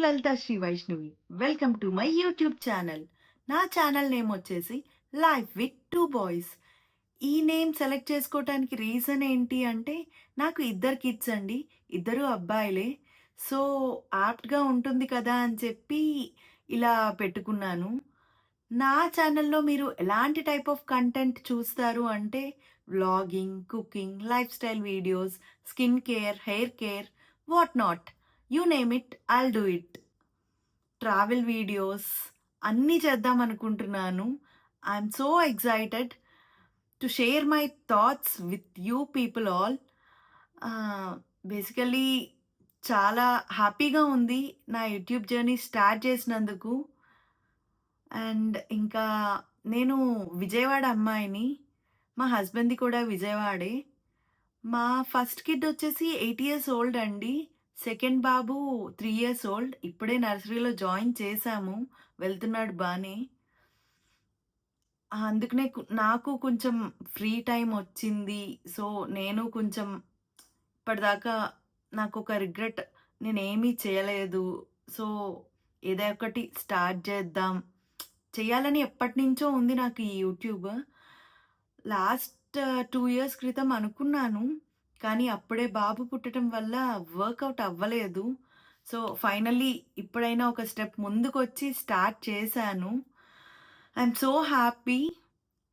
Lalitha Sri Vaishnavi. Welcome to my YouTube channel. నా channel name వచ్చేసి life with two boys. ఈ name select చేసుకోవటానికి reason ఏంటి అంటే, నాకు ఇద్దరు కిడ్స్ అండి. ఇద్దరు అబ్బాయిలే. సో, యాప్ట్‌గా ఉంటుంది కదా అని చెప్పి ఇలా పెట్టుకున్నాను. నా ఛానల్‌లో మీరు ఎలాంటి టైప్ ఆఫ్ కంటెంట్ చూస్తారు అంటే, vlogging, cooking, life style videos, skin care, hair care, what not. You name it, I'll do it. Travel videos అన్నీ చేద్దామనుకుంటున్నాను. I'm so excited to share my thoughts with you people all. Basically చాలా హ్యాపీగా ఉంది నా YouTube journey start చేసినందుకు. And ఇంకా నేను విజయవాడ అమ్మాయిని. మా హస్బెండ్‌ది కూడా విజయవాడే. మా ఫస్ట్ కిడ్ వచ్చేసి 8 ఇయర్స్ ఓల్డ్ అండి. సెకండ్ బాబు 3 ఇయర్స్ ఓల్డ్. ఇప్పుడే నర్సరీలో జాయిన్ చేశాము. వెళ్తున్నాడు బానే. అందుకనే నాకు కొంచెం ఫ్రీ టైమ్ వచ్చింది. సో, నేను కొంచెం ఇప్పటిదాకా నాకొక రిగ్రెట్, నేనేమీ చేయలేదు. సో, ఏదో ఒకటి స్టార్ట్ చేద్దాం. చేయాలని ఎప్పటినుంచో ఉంది నాకు ఈ యూట్యూబ్. లాస్ట్ 2 ఇయర్స్ క్రితం అనుకున్నాను. కానీ అప్పుడే బాబు పుట్టటం వల్ల వర్కౌట్ అవ్వలేదు. సో, ఫైనల్లీ ఇప్పుడైనా ఒక స్టెప్ ముందుకొచ్చి స్టార్ట్ చేశాను. I'm so happy.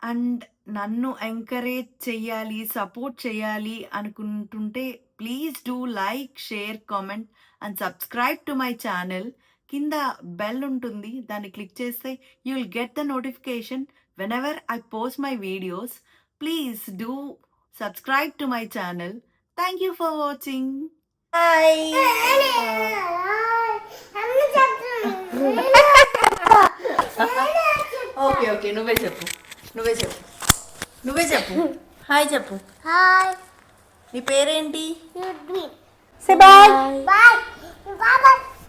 అండ్ నన్ను ఎంకరేజ్ చెయ్యాలి, సపోర్ట్ చేయాలి అనుకుంటుంటే please do like, share, comment and subscribe to my channel. కింద బెల్ ఉంటుంది. దాన్ని క్లిక్ చేస్తే you will get the notification whenever I post my videos. Please do subscribe to my channel. Thank you for watching. Okay నువ్వే చెప్పు hi చెప్పు. Hi. నీ పేరేంటి? Say bye. Bye. Bye.